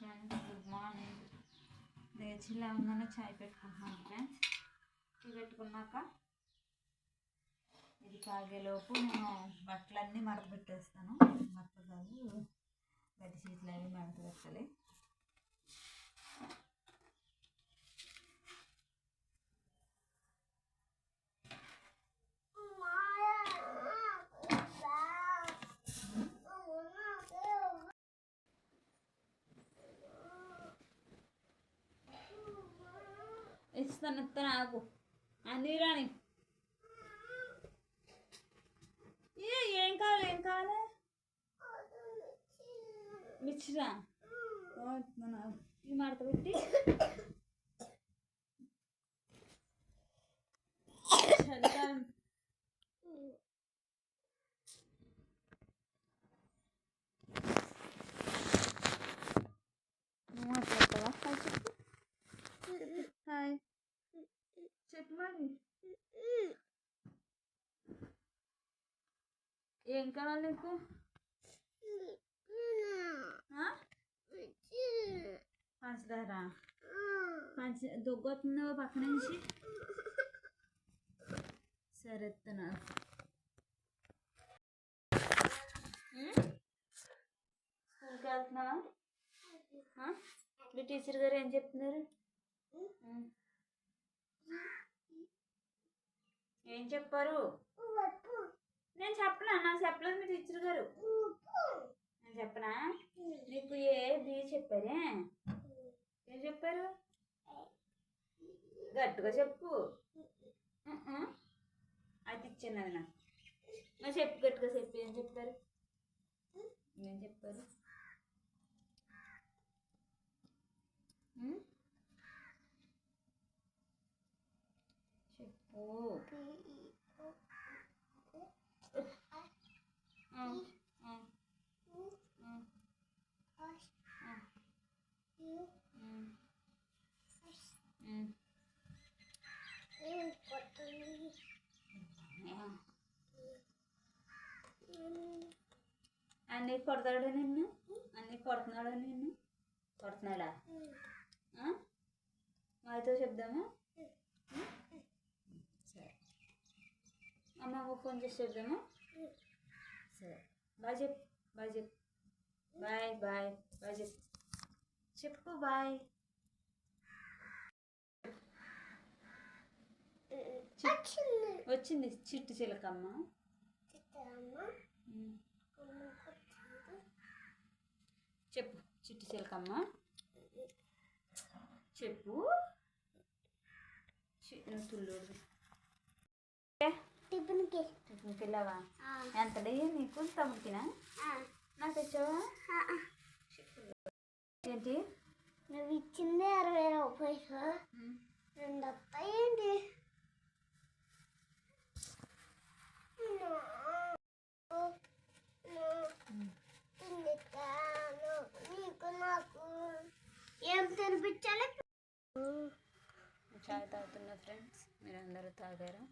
Friends, good morning. లేచిలా ఉందనే చాయ్ పెట్టుకుంటున్నాను friends. Tea పెట్టుకున్నాక ఇది కాగేలోపు నేను బట్టలన్నీ మడత పెట్టేస్తాను. బట్టలు బెడ్షీట్లు అవి మడత పెట్టాలి. ఇస్తాను ఆగు అన్నీ రాని. ఏం కావాలి మిచ్చిరా ఈ మడత పెట్టి చలికాలం మాట్లాడతావా? హాయ్ చెప్పు మరి. ఏం కావాలి నీకు? పంచదార దొగ్గొస్తుందో పక్క నుంచి. సరే ఎత్తున్నా. స్కూల్కి వెళ్తున్నావా? మీ టీచర్ గారు ఏం చెప్తున్నారు? ఏం చెప్పారు? నేను చెప్పనా? నాకు చెప్పలేదు మీ టీచర్ గారు. నేను చెప్పనా? నీకు ఏ బి చెప్పారే? ఏం చెప్పారు? గట్టిగా చెప్పు. అది ఇచ్చాను అది నాకు చెప్పు, గట్టిగా చెప్పు. ఏం చెప్పారు? ఏం చెప్పారు? చెప్పు. అన్నీ కొడతాడా నిన్ను? అన్నీ కొడుతున్నాడా నిన్ను? కొడుతున్నాడా? మాతో చెప్దామా? సరే, అమ్మకు ఫోన్ చేసి చెప్దామా? సరే, బాయ్ చెప్పు. బాయ్ చెప్పు. బాయ్ బాయ్ బాయ్ చెప్పు. చెప్పు బాయ్. వచ్చింది చిట్టు చిలకమ్మ. చెప్పు చిట్టు చిలకమ్మ చెప్పు. తుల్లోడు టిఫిన్కి వెళ్ళావా? ఎంతడే నీకు? తమ్ముడికినా? నాకు తెచ్చావా? ఏంటి నువ్వు ఇచ్చింది 60 రూపాయలు. 2 వస్తాయండి. నీకు నాకు ఏం తినిపించాలి? చాయ్ తాగుతున్నా ఫ్రెండ్స్. మీరు అందరూ తాగారా?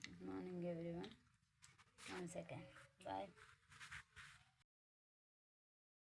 Good morning everyone. 1 second. Bye.